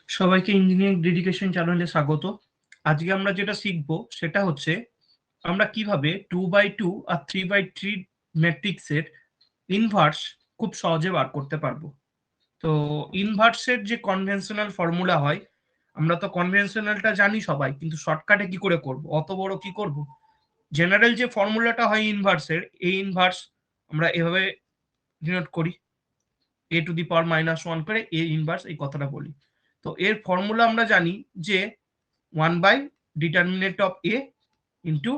সবাইকে engineering dedication চ্যানেলে স্বাগত। আজকে আমরা যেটা শিখবো সেটা হচ্ছে আমরা কিভাবে 2x2 আর 3x3 ম্যাট্রিক্সের ইনভার্স খুব সহজে বার করতে পারবো। তো ইনভার্সের যে কনভেনশনাল ফর্মুলা হয়, আমরা তো কনভেনশনালটা জানি সবাই, কিন্তু শর্টকাটে কি করে করব, অত বড় কি করব। জেনারেল যে ফর্মুলাটা হয় ইনভার্সের, এই ইনভার্স আমরা এভাবে ডিনোট করি, a⁻−1 করে এ ইনভার্স এই কথাটা বলি। তো এর ফর্মুলা আমরা জানি যে one by determinant of A into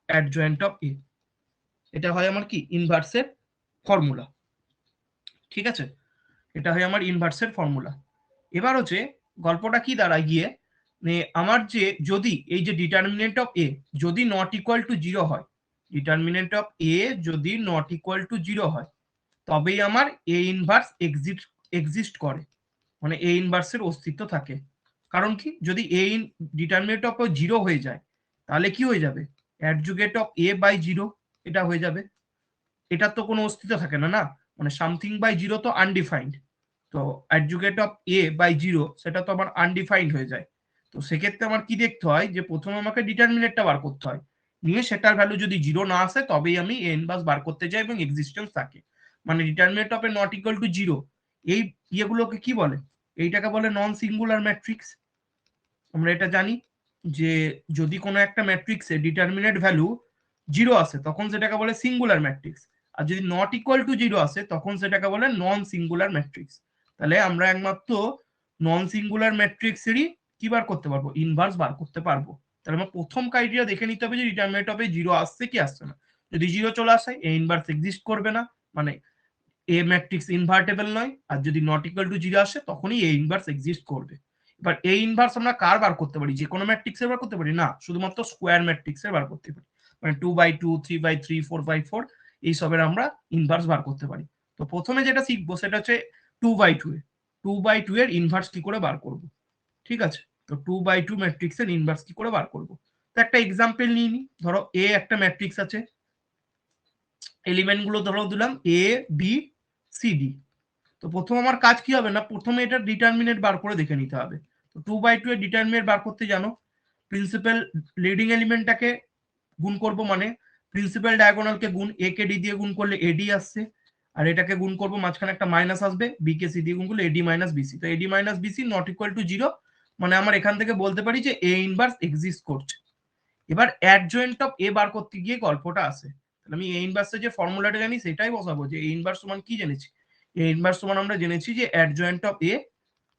adjoint of A. এটা হয় আমার কি ইনভার্সের ফর্মুলা। ঠিক আছে, এটা হয় আমার ইনভার্সের ফর্মুলা। এবার হচ্ছে গল্পটা কি দাঁড়ায় গিয়ে, আমার যে যদি এই যে ডিটারমিনেন্ট অফ এ যদি নট ইকুয়াল টু 0 হয়, ডিটারমিনেন্ট অফ এ যদি নট ইকুয়াল টু 0 হয়, তবেই আমার এ ইনভার্স এক্সিস্ট করে, মানে এ ইনভার্সের অস্তিত্ব থাকে। কারণ কি, যদি এ ডিটারমিনেন্ট অফ 0 হয়ে যায়, তাহলে কি হয়ে যাবে, অ্যাডজুগেট অফ এ বাই 0 এটা হয়ে যাবে। এটার তো কোনো অস্তিত্ব থাকে না, না মানে সামথিং বাই 0 তো আনডিফাইন্ড, তো অ্যাডজুগেট অফ এ বাই 0 সেটা তো আমার আনডিফাইন্ড হয়ে যায়। তো সেক্ষেত্রে আমার কি দেখতে হয়, যে প্রথমে আমাকে ডিটারমিনেন্টটা বার করতে হয়, নিয়ে সেটার ভ্যালু যদি 0 না আসে তবেই আমি এ ইনভার্স বার করতে যাই এবং এক্সিস্টেন্স থাকে। মানে determinant of A not equal to 0, এই ইয়েগুলোকে কি বলে, এইটাকে বলে নন সিঙ্গুলার ম্যাট্রিক্স। আমরা এটা জানি যে যদি কোনো একটা ম্যাট্রিক্সে ডিটারমিনেন্ট ভ্যালু 0 আসে তখন সেটাকে বলে সিঙ্গুলার ম্যাট্রিক্স, আর যদি নট ইকুয়াল টু 0 আসে তখন সেটাকে বলে নন সিঙ্গুলার ম্যাট্রিক্স। তাহলে আমরা একমাত্র নন সিঙ্গুলার ম্যাট্রিক্সেরই কি বার করতে পারবো, ইনভার্স বার করতে পারবো। তাহলে আমার প্রথম ক্রাইটেরিয়া দেখে নিতে হবে যে ডিটারমিনেন্ট অফ 0 আসছে কি আসছে না। যদি 0 চলে আসে এ ইনভার্স এক্সিস্ট করবে না, মানে এ ম্যাট্রিক্স ইনভার্টেবল নয়। আর যদি নট ইকুয়াল টু 0 আসে তখনই এ ইনভার্স এক্সিস্ট করবে। এবার এই ইনভার্স আমরা কার বার করতে পারি, যে কোনো ম্যাট্রিক্সের বার করতে পারি না, শুধুমাত্র স্কোয়ার ম্যাট্রিক্সের বার করতে পারি। মানে 2x2, 3x3, 4x4 এইসবের আমরা ইনভার্স বার করতে পারি। তো প্রথমে যেটা শিখবো সেটা হচ্ছে 2x2 এর 2x2 এর ইনভার্স কি করে বার করব। ঠিক আছে, তো 2x2 ম্যাট্রিক্সের ইনভার্স কি করে বার করব। তো একটা এক্সাম্পল নিয়ে নি, ধরো এ একটা ম্যাট্রিক্স আছে, এলিমেন্ট গুলো ধরো দিলাম এ বি সি ডি। তো প্রথম আমার কাজ কি হবে না, প্রথমে এটা ডিটারমিনেন্ট বার করে দেখে নিতে হবে। তো 2x2 এর ডিটারমিনেন্ট বার করতে জানো, প্রিন্সিপাল লিডিং এলিমেন্টটাকে গুণ করব, মানে প্রিন্সিপাল ডায়াগোনালকে গুণ এ কে ডি দিয়ে গুণ করলে এডি আসছে, আর এটাকে গুণ করব মাঝখানে একটা মাইনাস আসবে, বি কে সি দিয়ে গুণ করলে এডি মাইনাস বিসি। তো AD minus BC not equal to 0, মানে আমার এখান থেকে বলতে পারি যে এ ইনভার্স এক্সিস্ট করছে। এবার অ্যাডজয়েন্ট অফ এ বার করতে গিয়ে গল্পটা আসে, তাহলে আমি এ ইনভার্সের যে ফর্মুলাটা জানি সেটাই বসাবো, যে এ ইনভার্স সমান কি জেনেছি, এ ইনভার্স সমান আমরা জেনেছি যে adjoint of A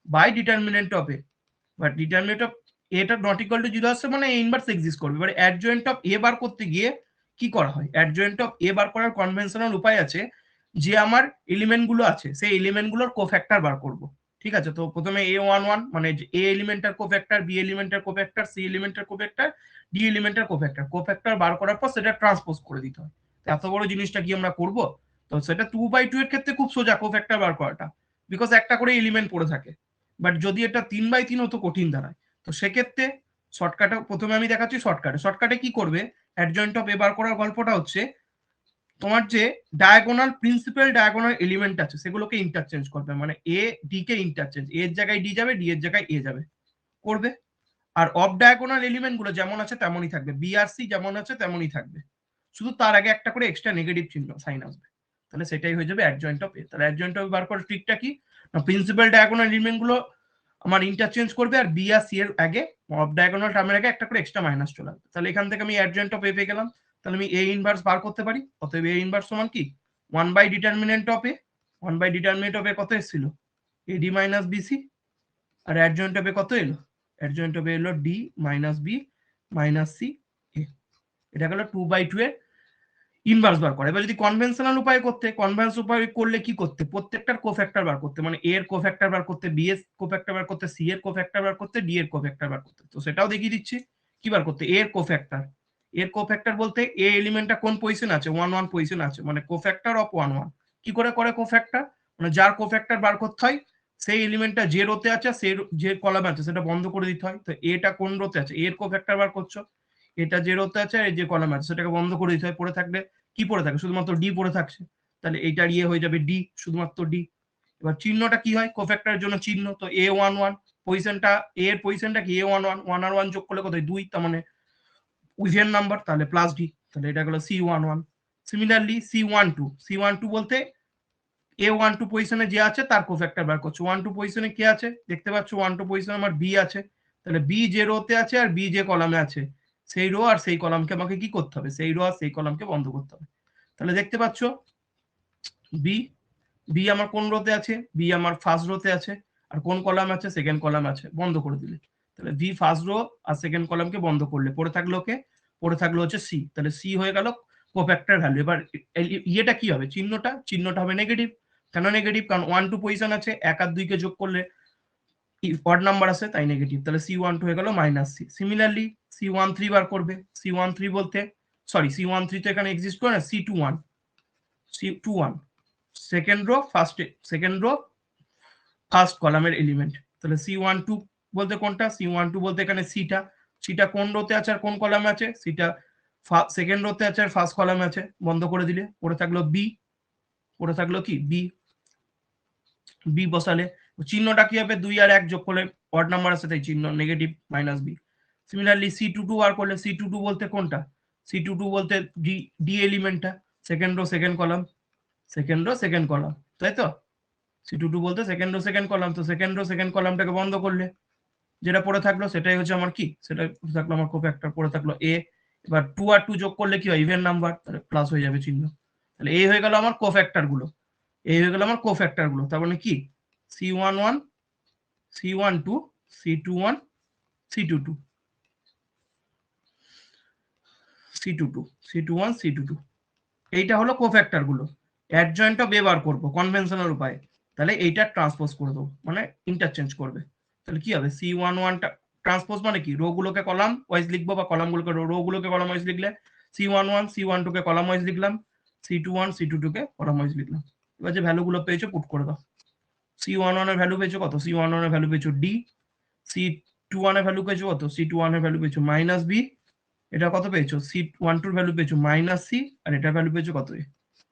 by determinant of A. But determinant of এটা নট ইকুয়াল টু 0 আসছে মানে এ ইনভার্স এক্সিস্ট করবে। এবার অ্যাডজয়েন্ট অফ এ বার করতে গিয়ে কি করা হয়, অ্যাডজয়েন্ট অফ এ বার করার কনভেনশনাল উপায় আছে, যে আমার এলিমেন্ট গুলো আছে সেই এলিমেন্ট গুলোর কোফ্যাক্টর বার করব। ঠিক আছে, তো প্রথমে a11 মানে এ এলিমেন্টের কোফ্যাক্টর, বি এলিমেন্টের কোফ্যাক্টর, সি এলিমেন্টের কোফ্যাক্টর, ডি এলিমেন্টের কোফ্যাক্টর, কোফ্যাক্টর বার করার পর সেটা ট্রান্সপোজ করে দিতে হয়। এত বড় জিনিসটা কি আমরা করব। তো সেটা 2x2 এর ক্ষেত্রে খুব সোজা কোফ্যাক্টর বার করাটা, বিকজ একটা করে এলিমেন্ট পড়ে থাকে। বাট যদি এটা 3x3 হতো কঠিন দাঁড়ায়। তো সেক্ষেত্রে শর্টকাটে প্রথমে আমি দেখাচ্ছি, শর্টকাটে কি করবে, অ্যাডজয়েন্ট অফ এ বার করার গল্পটা হচ্ছে তোমার যে ডায়াগোনাল প্রিন্সিপাল ডায়াগোনাল এলিমেন্ট আছে সেগুলোকে ইন্টারচেঞ্জ করবে, মানে এ ডি কে ইন্টারচেঞ্জ, এর জায়গায় ডি যাবে, ডি এর জায়গায় এ যাবে, করবে। আর অফ ডায়াগোনাল এলিমেন্ট গুলো যেমন আছে তেমনই থাকবে, বি আর সি যেমন আছে তেমনই থাকবে, শুধু তার আগে একটা করে এক্সট্রা নেগেটিভ চিহ্ন সাইন আসবে। তাহলে সেটাই হয়ে যাবে অ্যাডজয়েন্ট অফ এ। তাহলে অ্যাডজয়েন্ট অফ বার করার ট্রিকটা কি, প্রিন্সিপাল ডায়াগোনাল এলিমেন্ট গুলো আমার ইন্টারচেঞ্জ করবে, আর বি আর সি এর আগে অফ ডায়াগোনাল টার্মের আগে একটা করে এক্সট্রা মাইনাস চলে আসবে। তাহলে এখান থেকে আমি অ্যাডজয়েন্ট অফ এ পেয়ে গেলাম। তাহলে আমি এ ইনভার্স বার করতে পারি, অতএব এ ইনভার্স সমান কি 1/ডিটারমিনেন্ট অফ এ। 1/ডিটারমিনেন্ট অফ এ কত এসেছিল, এডি মাইনাস বিসি, আর অ্যাডজয়েন্ট অফ এ কত এলো, অ্যাডজয়েন্ট অফ এ এলো D minus B minus C A. এটা গেল 2x2 এর ইনভার্স বার করে। এবার যদি কনভেনশনাল উপায় করতে, কনভেন্স উপায় করলে কি করতে, প্রত্যেকটার কোফ্যাক্টর বার করতে, মানে এ এর কোফ্যাক্টর বার করতে, বি এর কোফ্যাক্টর বার করতে, সি এর কোফ্যাক্টর বার করতে, ডি এর কোফ্যাক্টর বার করতে। তো সেটাও দেখিয়ে দিচ্ছি কি বার করতে, এ এর কোফ্যাক্টর। এর কোফ্যাক্টর বলতে এ এলিমেন্টটা কোন পজিশন আছে, 1 1 পজিশন আছে, মানে কোফ্যাক্টর অফ 1 1। কি করে করে কোফ্যাক্টর, মানে যার কোফ্যাক্টর বার করতে হয় সেই এলিমেন্টটা যে রোতে আছে, সে যে কলামে আছে সেটা বন্ধ করে দিতে হয়। তো এটা কোন রোতে আছে, এর কোফ্যাক্টর বার করছো, এটা যে রোতে আছে আর যে কলামে আছে সেটাকে বন্ধ করে দিতে হয়। পড়ে থাকলে কি পড়ে থাকে, শুধুমাত্র ডি পড়ে থাকছে, তাহলে এইটার ইয়ে হয়ে যাবে ডি, শুধুমাত্র ডি। এবার চিহ্নটা কি হয়, কোফ্যাক্টরের জন্য চিহ্ন, তো A11 পজিশনটা এ এর পজিশনটা কি A11 1 আর 1 যোগ করলে কত 2, তার মানে ইভেন নাম্বার, তাহলে প্লাস ডি, তাহলে এটা হলো C11। সিমিলারলি C12 বলতে A12 পজিশনে যে আছে তার কোফ্যাক্টর বার করছে। 12 পজিশনে কে আছে দেখতে পাচ্ছ, 12 পজিশনে আমার বি আছে, তাহলে বি যে রোতে আছে আর বি যে কলামে আছে সেই রো আর সেই কলামকে আমাকে কি করতে হবে, সেই রো আর সেই কলামকে বন্ধ করতে হবে। তাহলে দেখতে পাচ্ছ বি বি আমার কোন রোতে আছে, বি আমার ফার্স্ট রোতে আছে, আর কোন কলাম আছে, সেকেন্ড কলাম আছে, বন্ধ করে দিলে। তাহলে বি ফার্স্ট রো আর সেকেন্ড কলামকে বন্ধ করলে পড়ে থাকলো কে, পড়ে থাকলো হচ্ছে সি, তাহলে সি হয়ে গেল কোফ্যাক্টর ভ্যালু। এবার ইয়েটা কি হবে, চিহ্নটা হবে নেগেটিভ। কেন নেগেটিভ, কারণ 1 2 পজিশন আছে, 1 আর 2 কে যোগ করলে অড নাম্বার আছে তাই নেগেটিভ, তাহলে C12 হয়ে গেল মাইনাস সি। সিমিলারলি C13 বার করবে, C13 বলতে সরি C13 তো এখানে এক্সিস্ট করে না, C21 সেকেন্ড রো ফার্স্ট কলামের এলিমেন্ট, তাহলে C12 বলতে কোনটা, C12 বলতে এখানে সিটা কোন রোতে আছে আর কোন কলামে আছে, সিটা সেকেন্ড রোতে আছে আর ফার্স্ট কলামে আছে, বন্ধ করে দিলে পড়ে থাকলো বি, পড়ে থাকলো কি বি বসালে চিহ্নটা কি হবে, 2 আর 1 যোগ করলে অড নাম্বার আছে তাই চিহ্ন negative minus B. Similarly C22 বার করলে C22 বলতে কোনটা, C22 বলতে ডি এলিমেন্টটা, সেকেন্ড রো সেকেন্ড কলাম, তাই তো C22 বলতে সেকেন্ড রো সেকেন্ড কলাম, তো সেকেন্ড রো সেকেন্ড কলামটাকে বন্ধ করলে যেটা পড়ে থাকলো সেটাই হচ্ছে আমার কি, সেটা থাকলো আমার কোফ্যাক্টর, পড়ে থাকলো এ। এবার 2 আর 2 যোগ করলে কি হয়, ইভেন নাম্বার, তাহলে প্লাস হয়ে যাবে চিহ্ন, তাহলে এই হয়ে গেল আমার কোফ্যাক্টর গুলো, এই হয়ে গেল আমার কোফ্যাক্টর গুলো। তার মানে কি C11 C12 C21 C22 C21 C22 এইটা হলো কোফ্যাক্টর গুলো। অ্যাডজয়েন্ট অফ এ বার করবো কনভেনশনাল উপায়ে, তাহলে এইটা ট্রান্সপোজ করে দেবো, মানে ইন্টারচেঞ্জ করবে। তাহলে কি হবে, C11 ট্রান্সপোজ মানে কি, রো গুলোকে কলাম ওয়াইজ লিখবো বা কলাম গুলোকে রো গুলোকে কলাম ওয়াইজ লিখলে C11 C12 কে কলাম ওয়াইজ লিখলাম, C21 C22 কে কলাম ওয়াইজ লিখলাম। এবার যে ভ্যালু গুলো পেয়েছো পুট করে দাও। C11 এর ভ্যালু পেয়েছো কত, C11 এর ভ্যালু পেয়েছো ডি, C21 এর ভ্যালু পেয়েছো কত, C21 এর ভ্যালু পেয়েছো মাইনাস বি, এটা কত পেয়েছো C12 এর ভ্যালু পেয়েছো মাইনাস সি, আর এটার ভ্যালু পেয়েছো কত এ।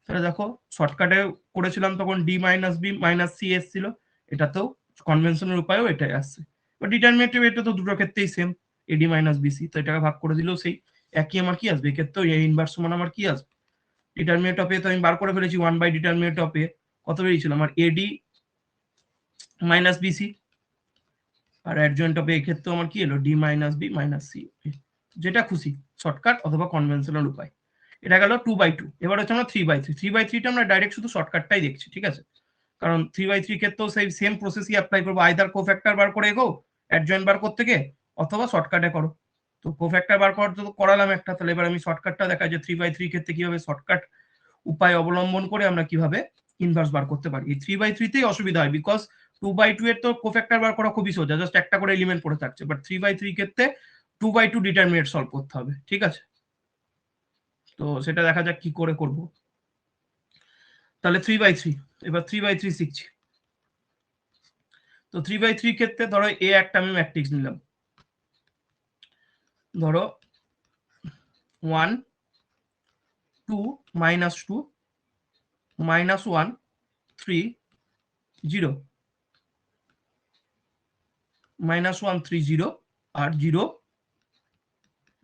তাহলে দেখো শর্টকাটে করেছিলাম তখন D minus B minus C এসেছিল, এটাতেও কনভেনশনাল উপায়েও এটাই আসছে। বা ডিটারমিনেটিভ এটা তো দুটো ক্ষেত্রেই সেম, এডি মাইনাস বিসি, তো এটাকে ভাগ করে দিলেও সেই একই আমার কি আসবে, এক্ষেত্রেও এ ইনভার্স সমান আমার কি আসবে, ডিটারমিনেট অফ এ তো আমি বার করে ফেলেছি 1 বাই ডিটারমিনেট অফ এ, কত বেরিয়েছিল আমার এডি মাইনাস বিসি, আর অ্যাডজয়েন্ট অফ এ ক্ষেত্রেও আমার কি এলো D minus B minus C, যেটা খুশি শর্টকাট অথবা কনভেনশনাল উপায়। এটা গেল 2/2। এবার হচ্ছে আমরা 3/3, 3/3টা আমরা ডাইরেক্ট শুধু শর্টকাটটাই দেখছি, ঠিক আছে, কারণ 3/3 ক্ষেত্রেও সেই সেম প্রসেসই অ্যাপ্লাই করবো, আইদার কোফ্যাক্টর বার করে এগো অ্যাডজয়েন্ট বার করতে গিয়ে, অথবা শর্টকাটে করো। তো কোফ্যাক্টর বার করতে তো করালাম একটা, তাহলে এবার আমি শর্টকাটটা দেখাই যে 3/3 ক্ষেত্রে কিভাবে শর্টকাট উপায় অবলম্বন করে আমরা কিভাবে ইনভার্স বার করতে পারি। এই 3/3তেই অসুবিধা হয়, বিকজ 2/2 এর তো কোফ্যাক্টর বার করা খুবই সোজা, জাস্ট একটা করে এলিমেন্ট পড়ে থাকছে, বাট 3/3 ক্ষেত্রে 2/2 ডিটারমিনেট সলভ করতে হবে, ঠিক আছে। তো সেটা দেখা যাক কি করে করব। তাহলে 3/3, এবার 3/3 শিখছি। তো 3/3 ক্ষেত্রে ধরো এ একটা আমি ম্যাট্রিক্স নিলাম, ধরো 1 2 -2 -1 3 0 -1 3 0 আর 0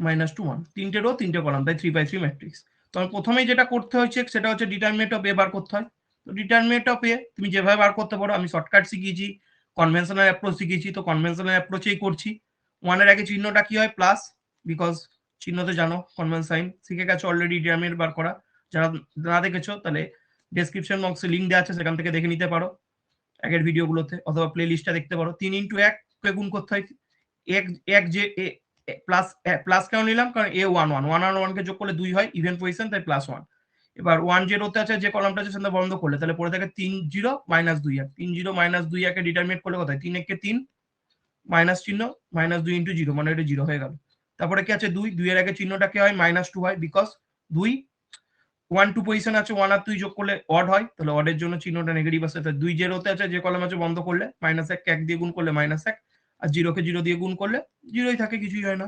-2 1, তিনটে রো তিনটে কলাম, তাই 3/3 ম্যাট্রিক্স। তো প্রথমেই যেটা করতে হচ্ছে সেটা হচ্ছে ডিটারমিনেট অফ এ বার করতে হয়। তো ডিটারমিনেট অফ এ তুমি যেভাবে বার করতে পারো, আমি শর্টকাট শিখিয়েছি, কনভেনশনাল অ্যাপ্রোচ শিখিয়েছি, তো কনভেনশনাল অ্যাপ্রোচেই করছি। 1 এর আগে চিহ্নটা কি হয়, প্লাস, বিকজ চিহ্ন তো জানো কনভেনশন সাইন শিখে গেছো অলরেডি, ডিটারমিনেট বার করা। যারা না দেখেছো তাহলে ডেসক্রিপশন বক্সে লিঙ্ক দেওয়া আছে, সেখান থেকে দেখে নিতে পারো আগের ভিডিওগুলোতে, অথবা প্লে লিস্টটা দেখতে পারো। 3 × 1 কে গুণ করতে হয়, এক যে প্লাস কেন নিলাম, কারণ A11 আর 1 কে যোগ করলে 2 হয়, ইভেন পজিশন, তাই +1। এবার 1 যে রোতে আছে যে কলামটা আছে সেটা বন্ধ করলে তাহলে পড়ে থাকে 3 0 -2 1, 3 0 -2 1 কে ডিটারমিনেট করলে কত হয়, 3 1 কে 3 মাইনাস চিহ্ন -2 × 0 মানে এটা 0 হয়ে গেল। তারপরে কি আছে 2 2 এর আগে চিহ্নটা কি হয় -2 হয়, বিকজ 2 1 2 পজিশন আছে, 1 আর 2 যোগ করলে অড হয়, তাহলে অডের জন্য চিহ্নটা নেগেটিভ আসে। তাহলে 2 যে রোতে আছে যে কলাম আছে বন্ধ করলে -1 কে 1 দিয়ে গুণ করলে -1, আর 0 কে 0 দিয়ে গুণ করলে 0ই থাকে, কিছুই হয় না।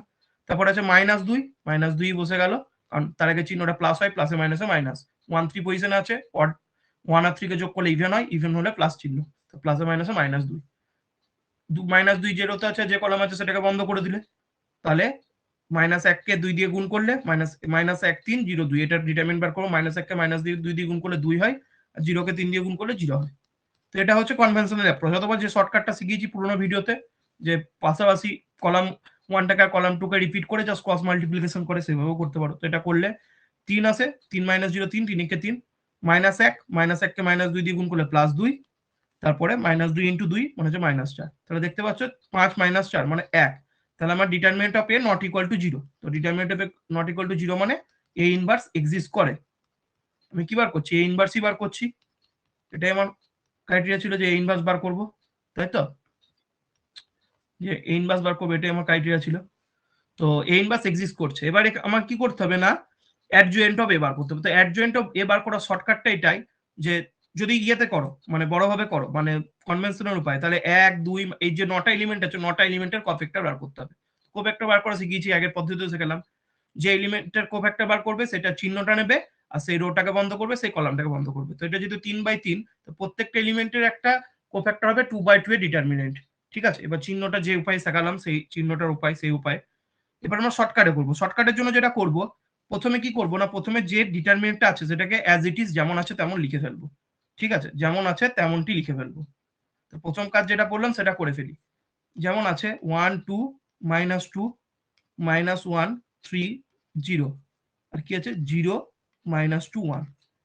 তারপর আছে -2 -2 বসে গেল, কারণ তার আগে চিহ্নটা প্লাস হয়, প্লাসে মাইনাসে মাইনাস। 1 3 পজিশনে আছে, অড 1 আর 3 কে যোগ করলে ইভেন হয়, ইভেন হলে প্লাস চিহ্ন, তো প্লাসে মাইনাসে -2। -2 যেরোতে আছে, যে কলাম আছে সেটাকে বন্ধ করে দিলে, তাহলে -1 কে 2 দিয়ে গুণ করলে -1 3 0 2, এটা ডিটারমিনেন্ট বার করবো। -1 কে -2 দিয়ে গুণ করলে 2 হয়, আর 0 কে 3 দিয়ে গুণ করলে 0 হয়। তো এটা হচ্ছে কনভেনশনাল অ্যাপ্রোচ। অথবা যে শর্টকাটটা শিখিয়েছি পুরোনো ভিডিওতে, যে পাশাপাশি কলাম 1টাকে আর কলাম 2কে রিপিট করে জাস্ট ক্রস মাল্টিপ্লিকেশন করে, সেভাবেও করতে পারো। তো এটা করলে 3 আসে, 3 - 0 3, 3 কে 3, -1 কে -2 দিয়ে গুণ করলে +2, তারপরে -2 × 2 মানে হচ্ছে -4। তাহলে দেখতে পাচ্ছ 5 - 4 মানে 1। তাহলে আমার determinant of A not equal to 0। তো determinant of A not equal to 0 মানে এ ইনভার্স এক্সিস্ট করে। আমি কি বার করছি? এ ইনভার্সই বার করছি। এটাই আমার ক্রাইটেরিয়া ছিল যে এ ইনভার্স বার করব, তাই তো? যে এ ইনভার্স বার করবো, এটাই আমার ক্রাইটেরিয়া ছিল। তো এ ইনভার্স এক্সিস্ট করছে। এবারে আমার কি করতে হবে না, অ্যাডজয়েন্ট অফ এ বার করতে হবে। তো অ্যাডজয়েন্ট অফ এ বার করার শর্টকাটটা এটাই, যে যদি ইয়েতে করো মানে বড়ভাবে করো, মানে কনভেনশনাল উপায়, তাহলে 1 2 এই যে 9টা এলিমেন্ট আছে, 9টা এলিমেন্টের কোফ্যাক্টর বার করতে হবে। কোফ্যাক্টর বার করা শিখিয়েছি, আগের পদ্ধতিতে শিখালাম। যে এলিমেন্টের কোফ্যাক্টর বার করবে সেটা চিহ্নটা নেবে, আর সেই রোটাকে বন্ধ করবে, সেই কলামটাকে বন্ধ করবে। তো এটা যেহেতু 3/3, তো প্রত্যেকটা এলিমেন্টের একটা কোফ্যাক্টর হবে 2/2 এর ডিটারমিনেন্ট। ঠিক আছে, এবার চিহ্নটা যে উপায় শেখালাম, সেই চিহ্নটার উপায়, সেই উপায় এবার আমরা শর্টকাটে করবো। শর্টকাটের জন্য যেটা করব, প্রথমে কি করব না, প্রথমে যে ডিটারমিনেন্টটা আছে সেটাকে অ্যাজ ইট ইজ যেমন আছে তেমন লিখে ফেলবো। ঠিক আছে, যেমন আছে তেমনটি লিখে ফেলবো। তো প্রথম কাজ যেটা করলাম সেটা করে ফেলি। যেমন আছে 1 2 -2 -1 3 0, আর কি আছে 0 -2 1,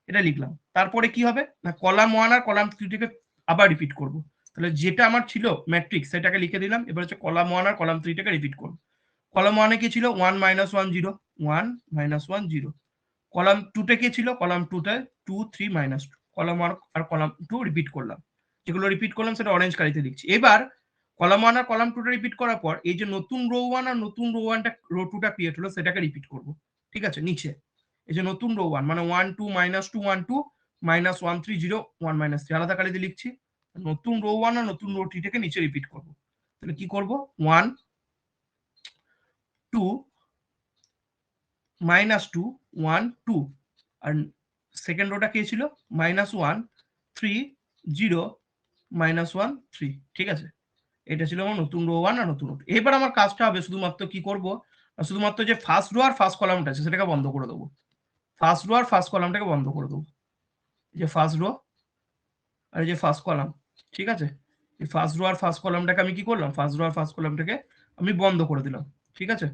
এটা লিখলাম। তারপরে কি হবে না, কলাম 1 আর কলাম 3 থেকে আবার রিপিট করব। তাহলে যেটা আমার ছিল ম্যাট্রিক্স সেটাকে লিখে দিলাম। এবার হচ্ছে কলাম 1 আর কলাম 3 টাকে রিপিট করব। কলাম 1 এ কি ছিল 1 - 1 0 1 -1 0। কলাম 2 তে কি ছিল, কলাম 2 তে 2 3 -2। কলাম 1 আর কলাম 2 রিপিট করলাম। যেগুলো রিপিট করলাম সেটা অরেঞ্জ কালিতে লিখছি। এবার কলাম 1 আর কলাম 2 টা রিপিট করার পর এই যে নতুন রো 1 আর নতুন রো 1টা, রো 2 টা ক্রিয়েট হলো, সেটাকে রিপিট করব। ঠিক আছে, নিচে এই যে নতুন রো 1 মানে 1 2 -2 1 2 -1 3 0 1 -3 আলাদা কালিতে লিখছি। নতুন রো 1 আর নতুন রো 3 টাকে নিচে রিপিট করব। তাহলে কি করব, 1 2 -2 1 2, আর সেকেন্ড রোটা কে ছিল -1 3 0 -1 3। ঠিক আছে, এটা ছিল আমার নতুন রো 1 আর নতুন রো 2। এবার আমার কাজটা হবে শুধুমাত্র কি করব, শুধুমাত্র যে ফার্স্ট রো আর ফার্স্ট কলামটা আছে সেটাকে বন্ধ করে দেবো। ফার্স্ট রো আর ফার্স্ট কলামটাকে বন্ধ করে দেবো। এই যে ফার্স্ট রো আর এই যে ফার্স্ট কলাম। ঠিক আছে, এই ফার্স্ট রো আর ফার্স্ট কলামটাকে আমি কি করলাম, ফার্স্ট রো আর ফার্স্ট কলামটাকে আমি বন্ধ করে দিলাম। ঠিক আছে,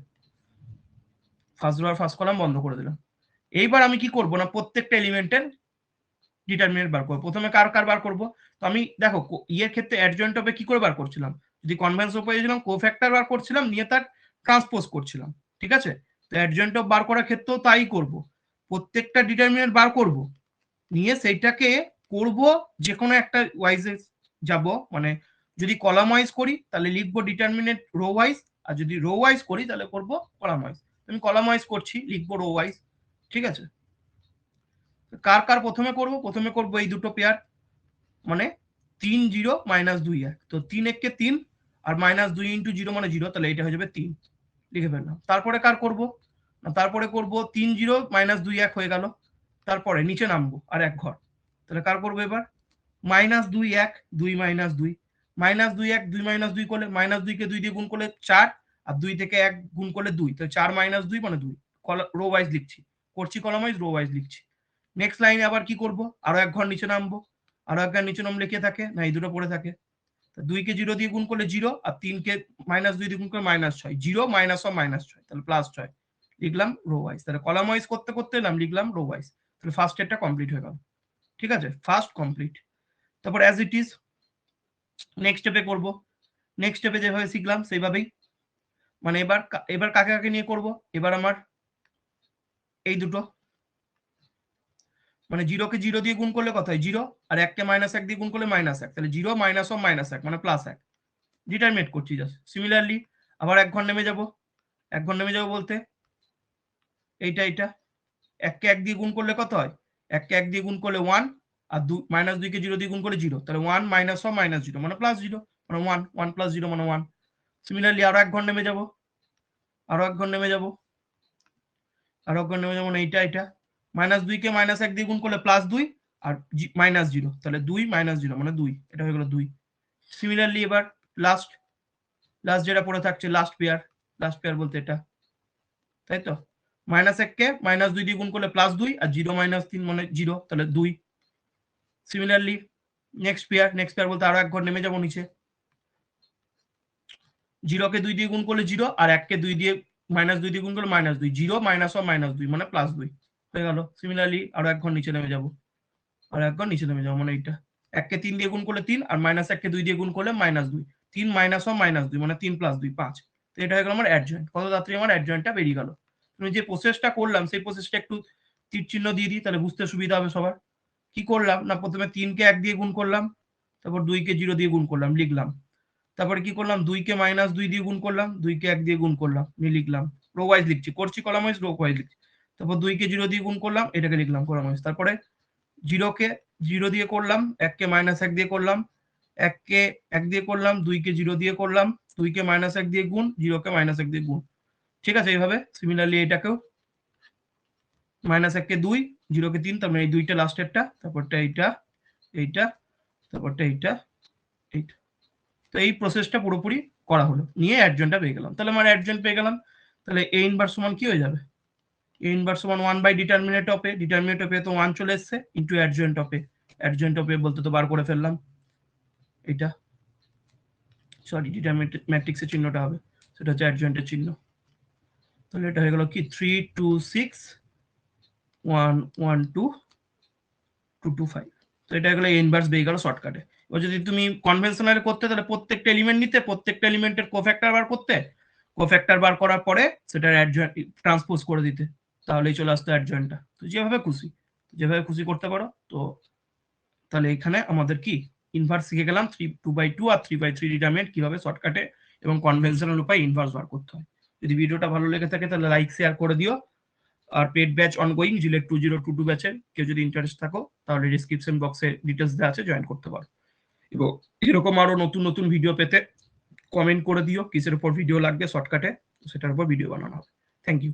ফার্স্ট রো আর ফার্স্ট কলাম বন্ধ করে দিলাম। এইবার আমি কি করব না, প্রত্যেকটা এলিমেন্টের ডিটারমিনেন্ট বার করবো। প্রথমে কার কার বার করবো, তো আমি দেখো ইয়ের ক্ষেত্রে অ্যাডজয়েন্ট অফ কি করে বার করছিলাম, যদি কনভেনশন পেয়েছিলাম কোফ্যাক্টর বার করছিলাম, নিয়ে তার ট্রান্সপোজ করছিলাম। ঠিক আছে, তো অ্যাডজয়েন্ট অফ বার করার ক্ষেত্রেও তাই করব, প্রত্যেকটা ডিটারমিনেন্ট বার করব, নিয়ে সেইটাকে করব যে কোনো একটা ওয়াইজে যাব। মানে যদি কলাম ওয়াইজ করি তাহলে লিখবো ডিটারমিনেন্ট রো ওয়াইজ, আর যদি রো ওয়াইজ করি তাহলে করব কলাম ওয়াইজ। আমি কলাম ওয়াইজ করছি, লিখবো রো ওয়াইজ। ঠিক আছে, কার কার প্রথমে করব, প্রথমে করব এই দুটো পেয়ার, মানে 3 0 -2 1। তো 3 1 কে 3, আর -2 × 0 মানে 0, তাহলে এটা হয়ে যাবে 3, লিখে ফেললাম। তারপরে কার করব, তারপরে করব 3 0 -2 1 হয়ে গেল। তারপরে নিচে নামবো আর এক ঘর, তাহলে কার করবো এবার -2 1 2 -2 -2 1 2 -2 করলে -2 কে 2 দিয়ে গুণ করলে 4, আর 2 থেকে 1 গুণ করলে 2, তো 4 - 2 মানে 2। রো ওয়াইজ লিখছি, করছি কলাম ওয়াইজ, রো ওয়াইজ লিখছি। নেক্সট লাইনে আবার কি করব, আরো এক ঘর নিচে নামবো, আরো এক ঘর নিচে নামলে কে থাকে না, এই দুটো পড়ে থাকে। 2 কে 0 দিয়ে গুণ করলে 0, আর 3 কে -2 দিয়ে গুণ করলে -6, 0 -1 -6, তাহলে +6 লিখলাম রো ওয়াইজ। তাহলে কলাম ওয়াইজ করতে করতে নাম লিখলাম রো ওয়াইজ। তাহলে ফার্স্ট স্টেপটা কমপ্লিট হয়ে গেল। ঠিক আছে, ফার্স্ট কমপ্লিট। তারপর অ্যাজ ইট ইজ নেক্সট স্টেপে করব, নেক্সট স্টেপে যেভাবে শিখলাম সেইভাবেই, মানে এবার এবার কাকে কাকে নিয়ে করব, এবার আমার এই দুটো, মানে 0 কে 0 দিয়ে গুণ করলে কত হয় 0, আর 1 কে -1 দিয়ে গুণ করলে -1, তাহলে 0 -1 -1 মানে +1 ডিটারমিনেট করছি জাস্ট। সিমিলারলি আবার এক ঘর নেমে যাব, এক ঘর নেমে যাব বলতে এইটা 1 কে 1 দিয়ে গুণ করলে কত হয়, 1 কে 1 দিয়ে গুণ করলে 1, আর -2 কে 0 দিয়ে গুণ করলে 0, তাহলে 1 - 1 -0 মানে +0, মানে 1 1 + 0 মানে 1। সিমিলারলি আরো এক ঘর নেমে যাব, আরো এক ঘর নেমে যাব, আরো এক ঘর নেমে যাব, মানে এইটা -2 কে -1 দিয়ে গুণ করলে +2, আর -0, তাহলে 2 - 0 মানে 2, এটা হয়ে গেল 2। সিমিলারলি এবার লাস্ট লাস্ট যেটা পড়ে থাকছে লাস্ট পেয়ার বলতে এটা, তাই তো। -1 কে -2 দিয়ে গুণ করলে +2, আর 0 - 3 মানে 0, তাহলে 2। সিমিলারলি নেক্সট পেয়ার বলতে আরো এক ঘর নেমে যাবো নিচে। 0 কে 2 দিয়ে গুণ করলে 0, আর 1 কে 2 দিয়ে -2 দিয়ে গুণ করলে -2, 0 - 1 -2 মানে +2 হয়ে গেল। সিমিলারলি আরো এক ঘর নিচে নেমে যাবো, আর এক ঘর নিচে নেমে যাবো, মানে এইটা 1 কে 3 দিয়ে গুণ করলে 3, আর -1 কে 2 দিয়ে গুণ করলে -2, 3 - 1 -2 মানে 3 + 2 5। তো এটা হয়ে গেল আমার অ্যাডজয়েন্ট। কত তাড়াতাড়ি আমার অ্যাডজয়েন্টটা বেরিয়ে গেল। তুমি যে প্রসেসটা করলাম সেই প্রসেসটা একটু তীর চিহ্ন দিয়ে দিই, তাহলে বুঝতে সুবিধা হবে সবার। কি করলাম না, প্রথমে 3 কে 1 দিয়ে গুণ করলাম, তারপর 2 কে 0 দিয়ে গুণ করলাম, লিখলাম। তারপরে কি করলাম, 2 কে -2 দিয়ে গুণ করলাম, 2 কে 1 দিয়ে গুণ করলাম, নিয়ে লিখলাম। রো ওয়াইজ লিখছি, করছি কলাম ওয়াইজ, রো ওয়াইজ লিখছি। তারপর 2 কে 0 দিয়ে গুণ করলাম, এটাকে লিখলাম কলাম ওয়াইজ। তারপরে 0 কে 0 দিয়ে করলাম, 1 কে -1 দিয়ে করলাম, 1 কে 1 দিয়ে করলাম, 2 কে 0 দিয়ে করলাম, 2 কে -1 দিয়ে গুণ, 0 কে -1 দিয়ে গুণ। ঠিক আছে, এইভাবে সিমিলারলি এটাকেও -1 কে 2, 0 কে 3, তার মানে এই দুইটা লাস্টেরটা, তারপরটা এইটা, এইটা, তারপরটা এইটা, এইটা। তো এই প্রসেসটা পুরোপুরি করা হলো, নিয়ে অ্যাডজয়েন্টটা পেয়ে গেলাম। তাহলে আমার অ্যাডজয়েন্ট পেয়ে গেলাম। তাহলে এ ইনভার্স সমান কি হয়ে যাবে, এ ইনভার্স সমান 1/ডিটারমিনেন্ট of A, determinant of A তো 1 চলে এসেছে, into adjoint of A. Adjoint of A বলতে তো বার করে ফেললাম, এটা সরি ডিটারমিনেন্ট ম্যাট্রিক্সের চিহ্নটা হবে, সেটা হচ্ছে অ্যাডজয়েন্টের চিহ্ন। তাহলে এটা হয়ে গেল কি 3 2 6 1 1 2 2 2 5। তো এটা গেল ইনভার্স বেরিয়ে গেল শর্টকাটে। এবার যদি তুমি কনভেনশনাল করতে, তাহলে প্রত্যেকটা এলিমেন্ট নিতে, প্রত্যেকটা এলিমেন্টের কোফ্যাক্টর বার করতে, কোফ্যাক্টর বার করার পরে সেটার অ্যাডজয়েন্ট ট্রান্সপোজ করে দিতে, তাহলেই চলে আসতো অ্যাডজয়েন্টটা। তো যেভাবে খুশি করতে পারো। তো তাহলে এখানে আমাদের কি ইনভার্স শিখে গেলাম, 2/2 আর 3/3 ডিটারমিনেন্ট কিভাবে শর্টকাটে এবং কনভেনশনাল উপায়ে ইনভার্স বার করতে হয়। যদি ভিডিওটা ভালো লেগে থাকে তাহলে লাইক শেয়ার করে দিও। আর পেড ব্যাচ অনগোয়িং জিলেট 2022 ব্যাচের কেউ যদি ইন্টারেস্ট থাকো, তাহলে ডিসক্রিপশন বক্সে ডিটেলস দেওয়া আছে, জয়েন করতে পারো। এবং এরকম আরো নতুন নতুন ভিডিও পেতে কমেন্ট করে দিও কিসের উপর ভিডিও লাগবে শর্টকাটে, সেটার উপর ভিডিও বানানো হবে। Thank you.